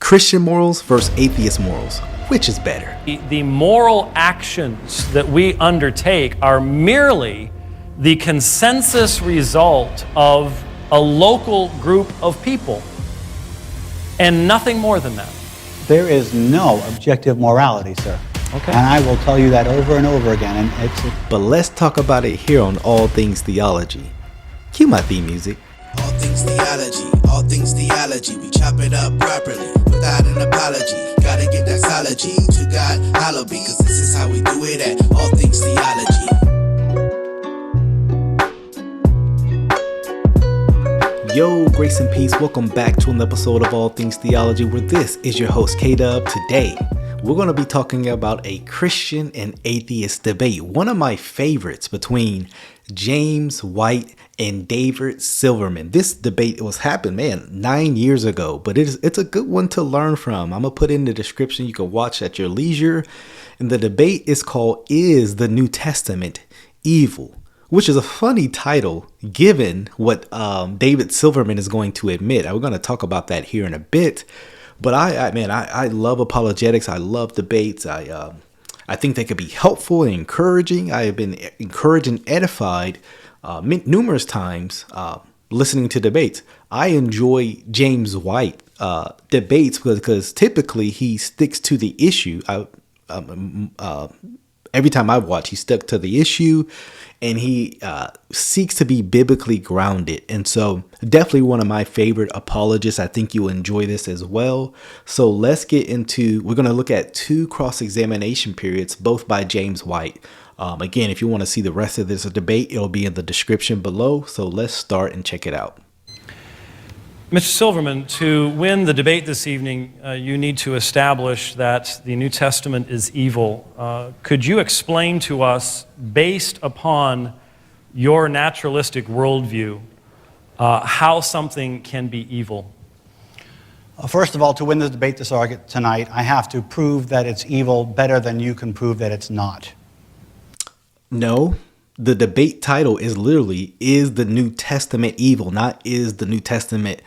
Christian morals versus atheist morals. Which is better? The moral actions that we undertake are merely the consensus result of a local group of people, and nothing more than that. There is no objective morality, sir. Okay. And I will tell you that over and over again. And But let's talk about it here on All Things Theology. Cue my theme music. All things theology, all things theology. We chop it up properly without an apology. Gotta give that theology to God, hallowed be, cause this is how we do it at All Things Theology. Yo, grace and peace. Welcome back to an episode of All Things Theology, where this is your host, K-Dub. Today, we're going to be talking about a Christian and atheist debate. One of my favorites between James White and David Silverman. This debate happened, 9 years ago, but it's a good one to learn from. I'm going to put in the description. You can watch at your leisure. And the debate is called, Is the New Testament Evil? Which is a funny title given what David Silverman is going to admit. We're going to talk about that here in a bit. But I love apologetics. I love debates. I think they could be helpful and encouraging. I have been encouraged and edified numerous times listening to debates. I enjoy James White debates because typically he sticks to the issue. Every time I've watched, he stuck to the issue, and he seeks to be biblically grounded. And so definitely one of my favorite apologists. I think you'll enjoy this as well. So let's get into, we're going to look at two cross-examination periods, both by James White. Again, if you want to see the rest of this debate, it'll be in the description below. So let's start and check it out. Mr. Silverman, to win the debate this evening, you need to establish that the New Testament is evil. Could you explain to us, based upon your naturalistic worldview, how something can be evil? First of all, to win the debate tonight, I have to prove that it's evil better than you can prove that it's not. No, the debate title is literally, Is the New Testament Evil? Not Is the New Testament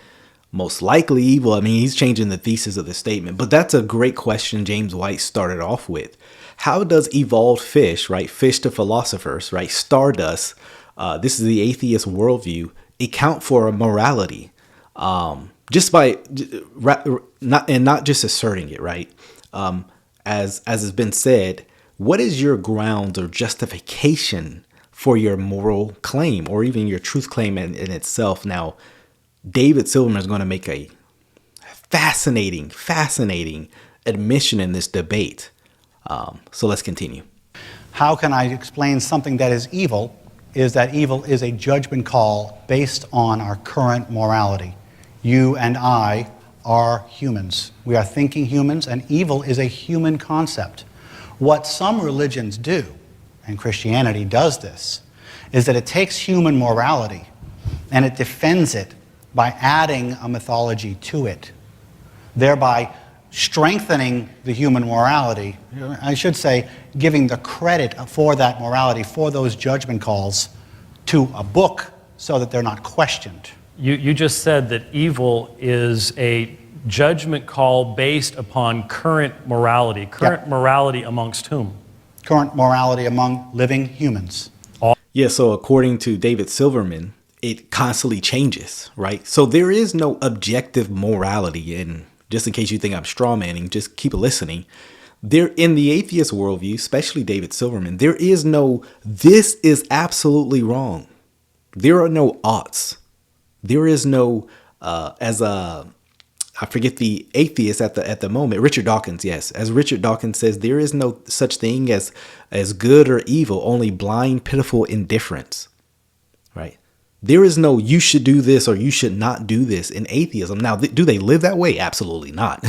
most likely evil? I mean, he's changing the thesis of the statement, but that's a great question James White started off with. How does evolved fish, right? Fish to philosophers, right? Stardust. This is the atheist worldview. Account for morality, just by not just asserting it, right? As has been said, what is your grounds or justification for your moral claim or even your truth claim in itself? Now, David Silverman is going to make a fascinating admission in this debate. So let's continue. How can I explain something that is evil? Is that evil is a judgment call based on our current morality. You and I are humans. We are thinking humans, and evil is a human concept. What some religions do, and Christianity does this, is that it takes human morality and it defends it by adding a mythology to it, thereby strengthening the human morality. I should say, giving the credit for that morality, for those judgment calls, to a book so that they're not questioned. You just said that evil is a judgment call based upon current morality. Current morality amongst whom? Current morality among living humans. Yeah, so according to David Silverman, it constantly changes, right? So there is no objective morality. And just in case you think I'm strawmanning, just keep listening. There, in the atheist worldview, especially David Silverman, there is no, this is absolutely wrong. There are no oughts. There is no, I forget the atheist at the moment, Richard Dawkins, yes. As Richard Dawkins says, there is no such thing as good or evil, only blind, pitiful indifference, right? There is no you should do this or you should not do this in atheism. Now, do they live that way? Absolutely not,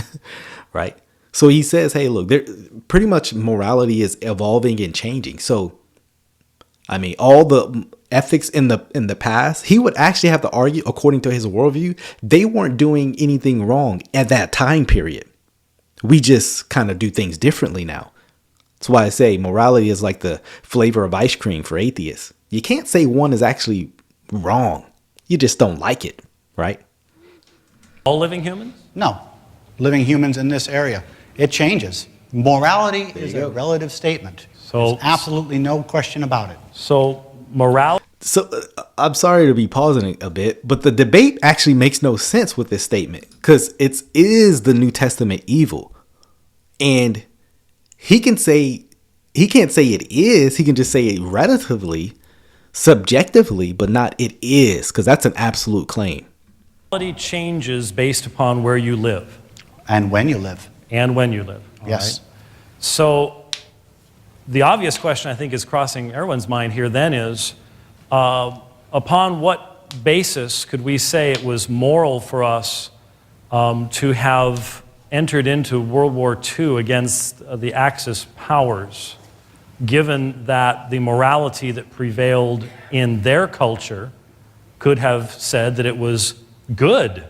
right? So he says, hey, look, pretty much morality is evolving and changing. So, I mean, all the ethics in the past, he would actually have to argue, according to his worldview, they weren't doing anything wrong at that time period. We just kind of do things differently now. That's why I say morality is like the flavor of ice cream for atheists. You can't say one is actually wrong. You just don't like it, right? All living humans? No. living humans in this area. It changes. Morality is a relative statement. So, there's absolutely no question about it. So morality. So I'm sorry to be pausing a bit, but the debate actually makes no sense with this statement because is the New Testament evil? And he can't say it is. He can just say it relatively, subjectively, but not it is, because that's an absolute claim. Morality changes based upon where you live. And when you live. And when you live. Yes. Right? So the obvious question I think is crossing everyone's mind here then is, upon what basis could we say it was moral for us to have entered into World War II against the Axis powers, given that the morality that prevailed in their culture could have said that it was good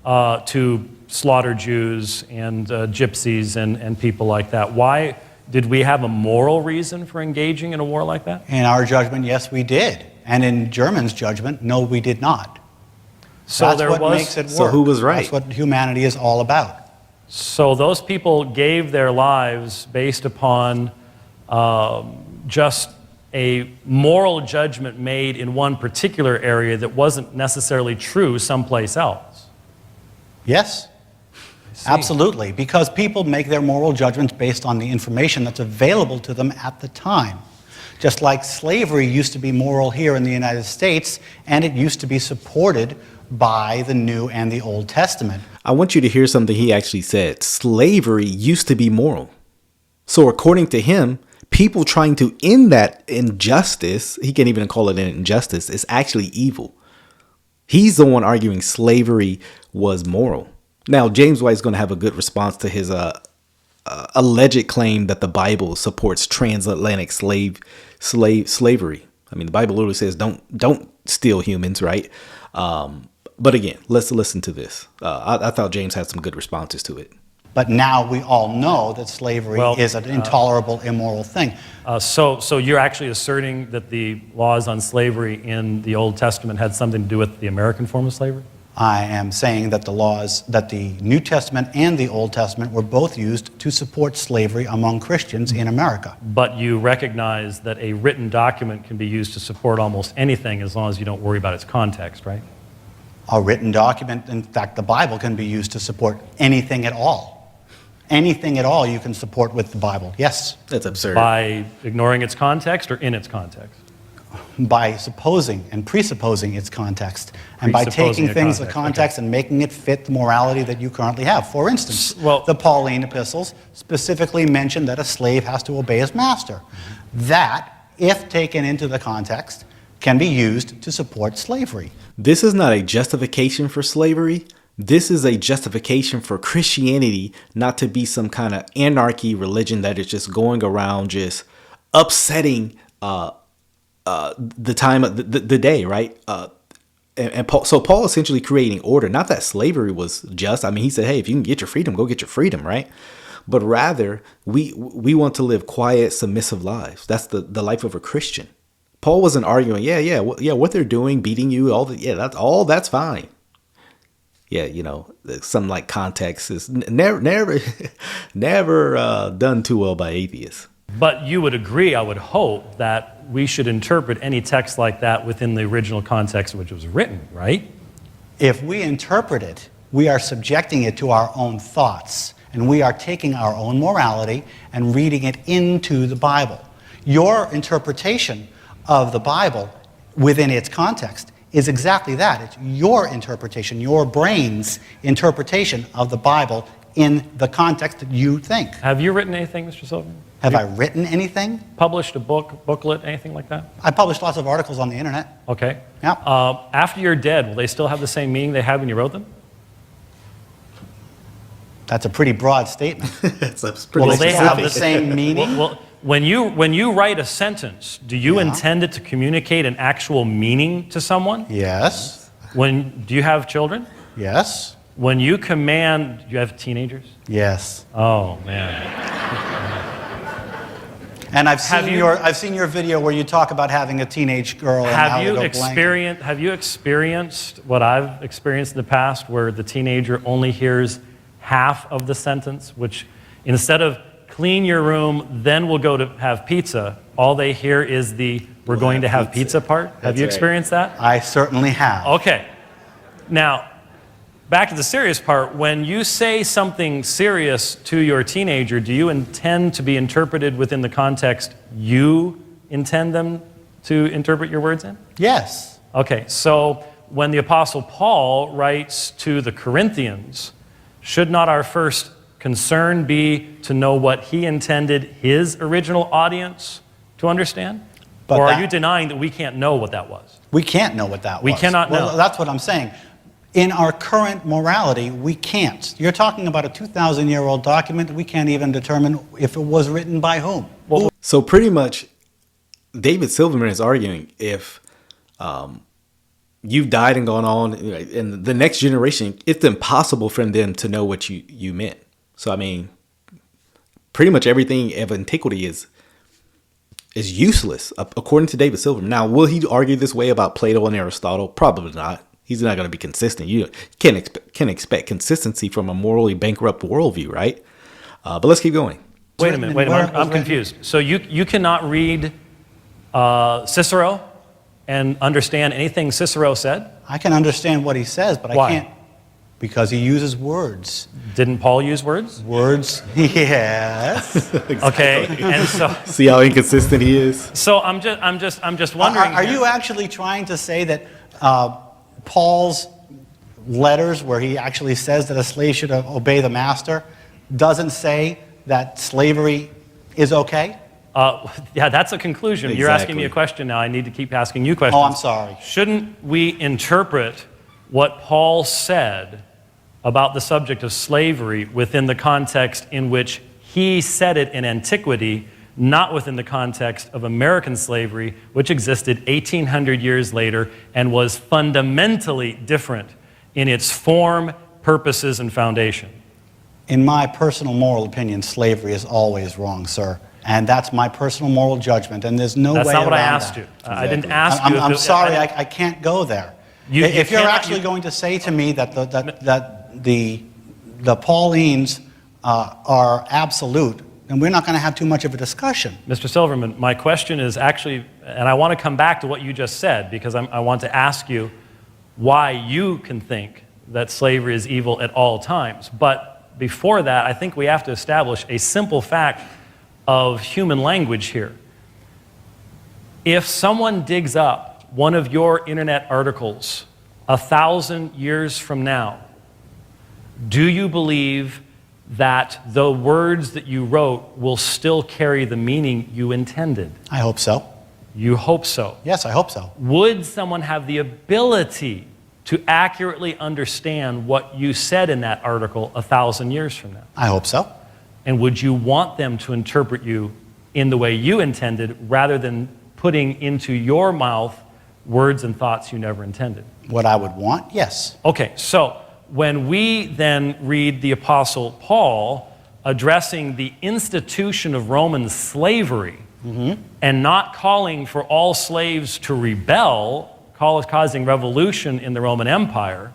to slaughter Jews and gypsies and people like that? Why did we have a moral reason for engaging in a war like that? In our judgment, yes, we did. And in Germany's judgment, no, we did not. So that's there what was, makes it work. So who was right? That's what humanity is all about. So those people gave their lives based upon just a moral judgment made in one particular area that wasn't necessarily true someplace else. Yes, absolutely. Because people make their moral judgments based on the information that's available to them at the time. Just like slavery used to be moral here in the United States, and it used to be supported by the New and the Old Testament. I want you to hear something he actually said. Slavery used to be moral. So according to him, people trying to end that injustice, he can't even call it an injustice, is actually evil. He's the one arguing slavery was moral. Now, James White's going to have a good response to his alleged claim that the Bible supports transatlantic slavery. I mean, the Bible literally says don't steal humans, right? But again, let's listen to this. I thought James had some good responses to it. But now we all know that slavery is an intolerable, immoral thing. So you're actually asserting that the laws on slavery in the Old Testament had something to do with the American form of slavery? I am saying that the New Testament and the Old Testament were both used to support slavery among Christians in America. But you recognize that a written document can be used to support almost anything as long as you don't worry about its context, right? A written document, in fact, the Bible can be used to support anything at all. Anything at all you can support with the Bible, yes. That's absurd. By ignoring its context or in its context? By supposing and presupposing its context, and by taking things of context and making it fit the morality that you currently have. For instance, the Pauline epistles specifically mention that a slave has to obey his master. That, if taken into the context, can be used to support slavery. This is not a justification for slavery. This is a justification for Christianity not to be some kind of anarchy religion that is just going around just upsetting the time of the day, right? So Paul essentially creating order. Not that slavery was just. I mean, he said, hey, if you can get your freedom, go get your freedom, right? But rather, we want to live quiet, submissive lives. That's the life of a Christian. Paul wasn't arguing, what they're doing, beating you, that's fine. Yeah, some like context is never done too well by atheists. But you would agree, I would hope, that we should interpret any text like that within the original context in which it was written, right? If we interpret it, we are subjecting it to our own thoughts, and we are taking our own morality and reading it into the Bible. Your interpretation of the Bible within its context is exactly that. It's your interpretation, your brain's interpretation of the Bible in the context that you think. Have you written anything, Mr. Silverman? Have I written anything? Published a booklet, anything like that? I published lots of articles on the internet. Okay. Yeah. After you're dead, will they still have the same meaning they had when you wrote them? That's a pretty broad statement. Will they have the same meaning? Well, when you write a sentence, do you intend it to communicate an actual meaning to someone? Yes. Do you have children? Yes. When you command, do you have teenagers? Yes. Oh, man. And I've seen your video where you talk about having a teenage girl and how they go blank. Have you experienced what I've experienced in the past, where the teenager only hears half of the sentence, which instead of clean your room, then we'll go to have pizza, all they hear is the we're going to have pizza part? Have you experienced that? I certainly have. Okay. Now, back to the serious part. When you say something serious to your teenager, do you intend to be interpreted within the context you intend them to interpret your words in? Yes. Okay, so when the Apostle Paul writes to the Corinthians, should not our first concern be to know what he intended his original audience to understand? But or are you denying that we can't know what that was? We can't know what that was. We cannot know. Well, that's what I'm saying. In our current morality, we can't. You're talking about a 2,000-year-old document. We can't even determine if it was written by whom. Well, So pretty much, David Silverman is arguing if you've died and gone on, and the next generation, it's impossible for them to know what you meant. So, I mean, pretty much everything of antiquity is useless, according to David Silverman. Now, will he argue this way about Plato and Aristotle? Probably not. He's not going to be consistent. You can't expect consistency from a morally bankrupt worldview, right? But let's keep going. wait a minute. I'm confused. So you cannot read Cicero and understand anything Cicero said? I can understand what he says, but Why? I can't. Because he uses words. Didn't Paul use words? Words, yes. Okay, and so See how inconsistent he is? so I'm just wondering. Are here. you actually trying to say that Paul's letters, where he actually says that a slave should obey the master, doesn't say that slavery is okay? Yeah, that's a conclusion. You're asking me a Exactly. question now. I need to keep asking you questions. Oh, I'm sorry. Shouldn't we interpret what Paul said about the subject of slavery within the context in which he said it in antiquity, not within the context of American slavery, which existed 1,800 years later and was fundamentally different in its form, purposes, and foundation? In my personal moral opinion, slavery is always wrong, sir. And that's my personal moral judgment, and there's no way That's not what I around asked that. you. I didn't ask you. I'm sorry, I can't go there. If you're cannot- actually going to say to me that the Paulines are absolute, then we're not going to have too much of a discussion. Mr. Silverman, my question is actually, and I want to come back to what you just said, because I want to ask you why you can think that slavery is evil at all times. But before that, I think we have to establish a simple fact of human language here. If someone digs up one of your internet articles 1,000 years from now, do you believe that the words that you wrote will still carry the meaning you intended? I hope so. You hope so. Yes, I hope so. Would someone have the ability to accurately understand what you said in that article 1,000 years from now? I hope so. And would you want them to interpret you in the way you intended rather than putting into your mouth words and thoughts you never intended? What I would want, yes. Okay, so when we then read the Apostle Paul addressing the institution of Roman slavery and not calling for all slaves to rebel, causing revolution in the Roman Empire,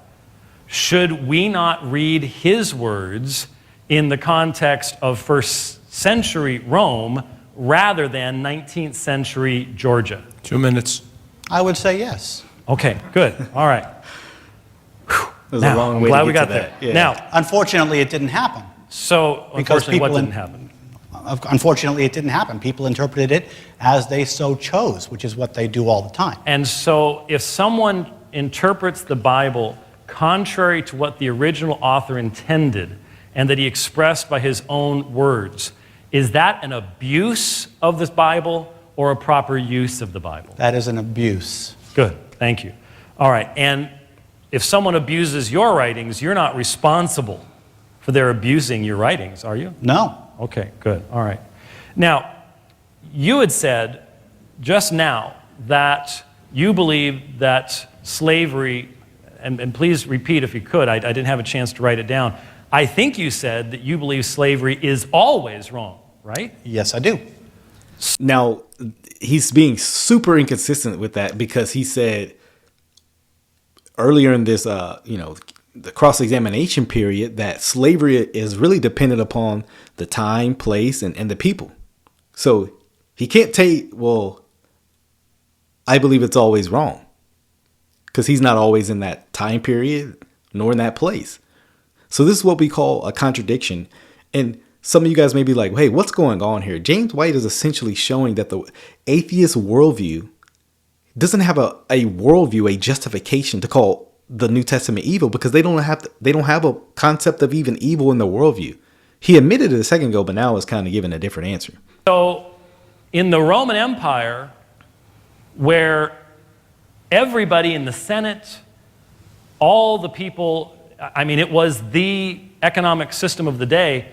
should we not read his words in the context of first century Rome rather than 19th century Georgia? 2 minutes. I would say yes. Okay, good. All right. There's Now, a long I'm way glad to we get got to there. that. Yeah. Now, Unfortunately, it didn't happen. so Because unfortunately, what people didn't happen? Unfortunately, it didn't happen. People interpreted it as they so chose, which is what they do all the time. And so if someone interprets the Bible contrary to what the original author intended and that he expressed by his own words, is that an abuse of this Bible or a proper use of the Bible? That is an abuse. Good, thank you. All right, and if someone abuses your writings, you're not responsible for their abusing your writings, are you? No. Okay, good. All right. Now, you had said just now that you believe that slavery, and please repeat if you could, I didn't have a chance to write it down. I think you said that you believe slavery is always wrong, right? Yes, I do. Now, he's being super inconsistent with that because he said earlier in this, the cross-examination period that slavery is really dependent upon the time, place, and the people. So he can't take, well, I believe it's always wrong, because he's not always in that time period nor in that place. So this is what we call a contradiction. And some of you guys may be like, hey, what's going on here? James White is essentially showing that the atheist worldview doesn't have a worldview, a justification to call the New Testament evil, because they don't have a concept of even evil in the worldview. He admitted it a second ago, but now is kind of giving a different answer. So in the Roman Empire, where everybody in the Senate, all the people, I mean, it was the economic system of the day,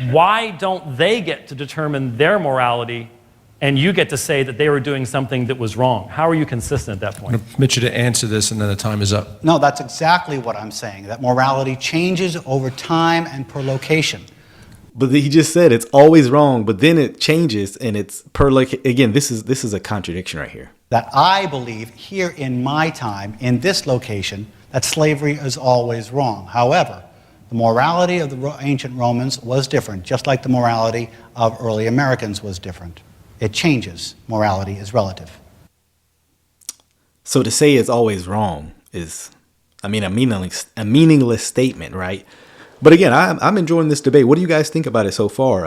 why don't they get to determine their morality and you get to say that they were doing something that was wrong? How are you consistent at that point? I'm going to permit you to answer this, and then the time is up. No, that's exactly what I'm saying, that morality changes over time and per location. But he just said it's always wrong, but then it changes, and it's per again. This is a contradiction right here. That I believe here in my time, in this location, that slavery is always wrong. However, the morality of the ancient Romans was different, just like the morality of early Americans was different. It changes. Morality is relative. So to say it's always wrong is, I mean, a meaningless statement, right? But again, I'm enjoying this debate. What do you guys think about it so far?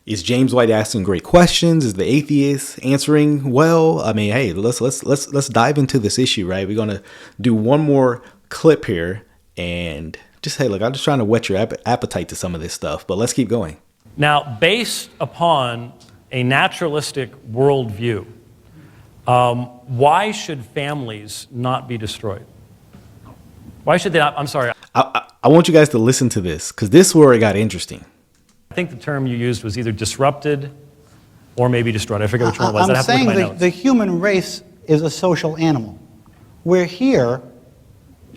Is James White asking great questions? Is the atheist answering well? I mean, hey, let's dive into this issue, right? We're gonna do one more clip here, and just hey, look, I'm just trying to whet your appetite to some of this stuff, but let's keep going. Now, based upon a naturalistic worldview, why should families not be destroyed? Why should they not? I'm sorry. I want you guys to listen to this, because this is where it got interesting. I think the term you used was either disrupted or maybe destroyed. I forget which one it was. I'm saying the human race is a social animal. We're here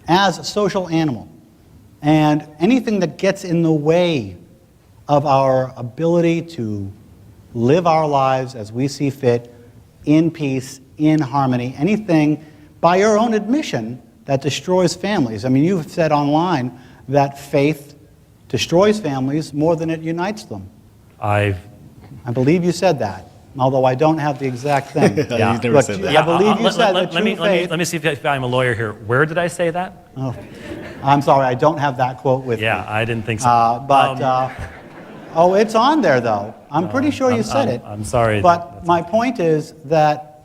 as a social animal. And anything that gets in the way of our ability to live our lives as we see fit, in peace, in harmony, anything, by your own admission, that destroys families. I mean, you've said online that faith destroys families more than it unites them. I believe you said that, although I don't have the exact thing. Yeah, you've never said that. I believe you said that. Let me see if I'm a lawyer here. Where did I say that? Oh, I'm sorry, I don't have that quote with me. Yeah, I didn't think so. Oh, it's on there, though. I'm pretty sure you said it. I'm sorry. But my point is that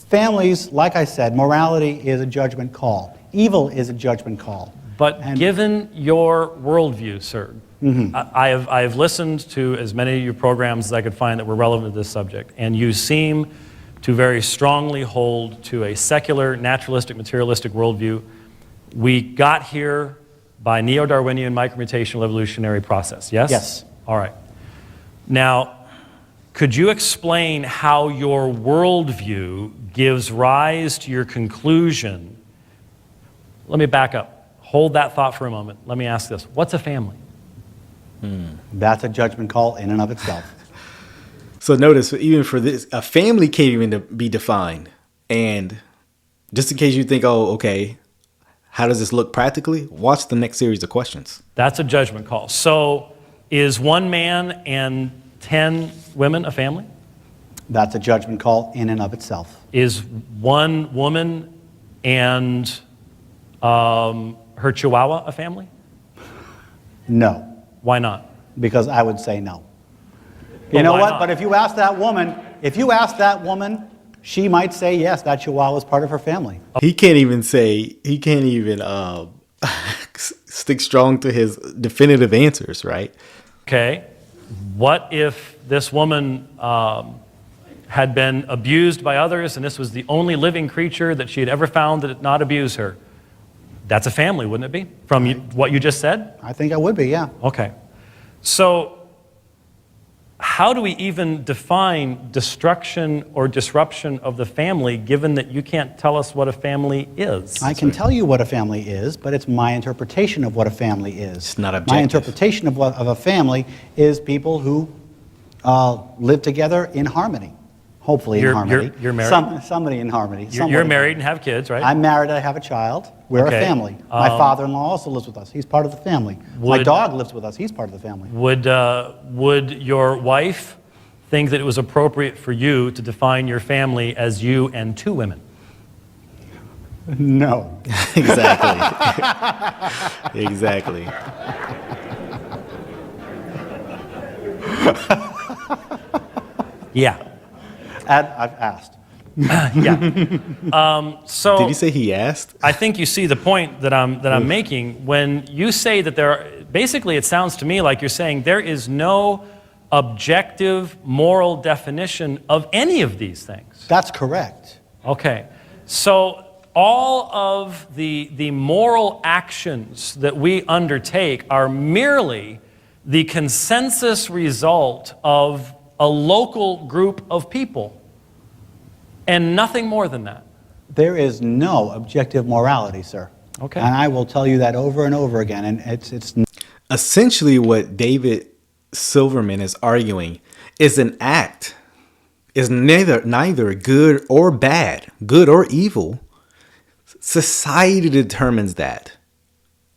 families, like I said, morality is a judgment call. Evil is a judgment call. But given your worldview, sir, I have listened to as many of your programs as I could find that were relevant to this subject, and you seem to very strongly hold to a secular, naturalistic, materialistic worldview. We got here by neo-Darwinian micromutational evolutionary process, yes? Yes. All right. Now, could you explain how your worldview gives rise to your conclusion? Let me back up. Hold that thought for a moment. Let me ask this. What's a family? That's a judgment call in and of itself. So notice, even for this, a family can't even be defined. And just in case you think, oh, okay, how does this look practically? Watch the next series of questions. That's a judgment call. So is one man and 10 women a family? That's a judgment call in and of itself. Is one woman and her chihuahua a family? No. Why not? Because I would say no. You know what? Not? But if you ask that woman, she might say yes, that chihuahua is part of her family. He can't even stick strong to his definitive answers, right? Okay. What if this woman had been abused by others and this was the only living creature that she had ever found that did not abuse her? That's a family, wouldn't it be? From what you just said? I think it would be, yeah. Okay. So how do we even define destruction or disruption of the family, given that you can't tell us what a family is? I can tell you what a family is, but it's my interpretation of what a family is. It's not objective. My interpretation of a family is people who live together in harmony. Hopefully in harmony. You're married? Somebody in harmony. You're married and have kids, right? I'm married, I have a child. We're Okay. a family. My father-in-law also lives with us. He's part of the family. My dog lives with us. He's part of the family. Would your wife think that it was appropriate for you to define your family as you and two women? No. Exactly. Exactly. Yeah. I've asked. Yeah. So Did you say he asked? I think you see the point that I'm making when you say that there are, basically it sounds to me like you're saying there is no objective moral definition of any of these things. That's correct. Okay. So all of the moral actions that we undertake are merely the consensus result of a local group of people and nothing more than that. There is no objective morality, sir. Okay. And I will tell you that over and over again. And it's Essentially, what David Silverman is arguing is an act is neither good or bad, good or evil. Society determines that.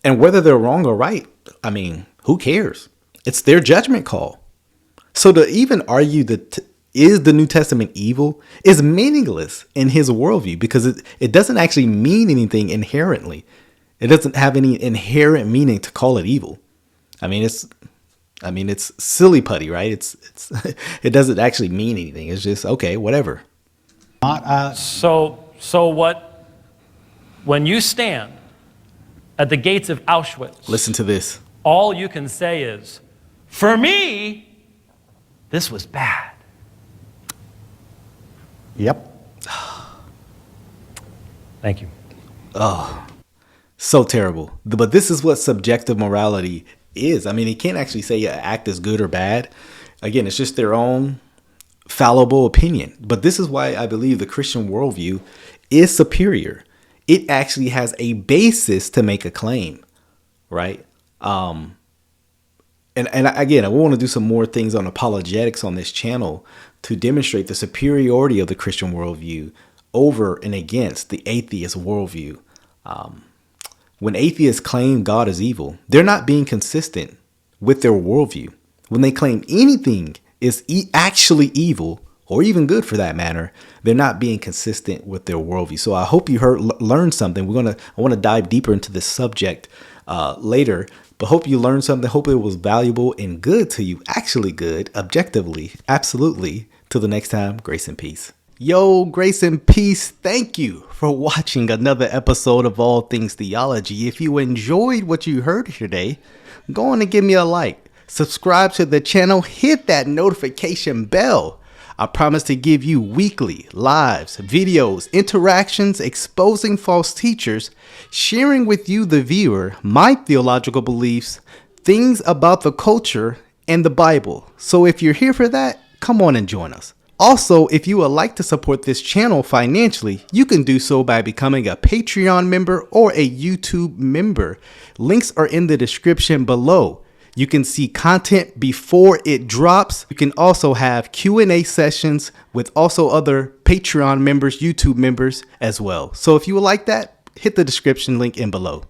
And whether they're wrong or right, I mean, who cares? It's their judgment call. So to even argue that is the New Testament evil is meaningless in his worldview because it doesn't actually mean anything inherently. It doesn't have any inherent meaning to call it evil. I mean, it's silly putty, right? It's it doesn't actually mean anything. It's just okay, whatever. So what? When you stand at the gates of Auschwitz, Listen to this. all you can say is, "For me, this was bad." Yep. Thank you. So terrible. But this is what subjective morality is. I mean, you can't actually say an act is good or bad. Again, it's just their own fallible opinion. But this is why I believe the Christian worldview is superior. It actually has a basis to make a claim, right? And again, I want to do some more things on apologetics on this channel to demonstrate the superiority of the Christian worldview over and against the atheist worldview. When atheists claim God is evil, they're not being consistent with their worldview. When they claim anything is actually evil, or even good for that matter, they're not being consistent with their worldview. So I hope you learned something. I want to dive deeper into this subject later, but hope you learned something. Hope it was valuable and good to you. Actually good, objectively, absolutely. Till the next time, grace and peace. Yo, grace and peace. Thank you for watching another episode of All Things Theology. If you enjoyed what you heard today, go on and give me a like. Subscribe to the channel. Hit that notification bell. I promise to give you weekly lives, videos, interactions, exposing false teachers, sharing with you, the viewer, my theological beliefs, things about the culture, and the Bible. So if you're here for that, come on and join us. Also, if you would like to support this channel financially, you can do so by becoming a Patreon member or a YouTube member. Links are in the description below. You can see content before it drops. You can also have Q&A sessions with also other Patreon members, YouTube members as well. So if you would like that, hit the description link in below.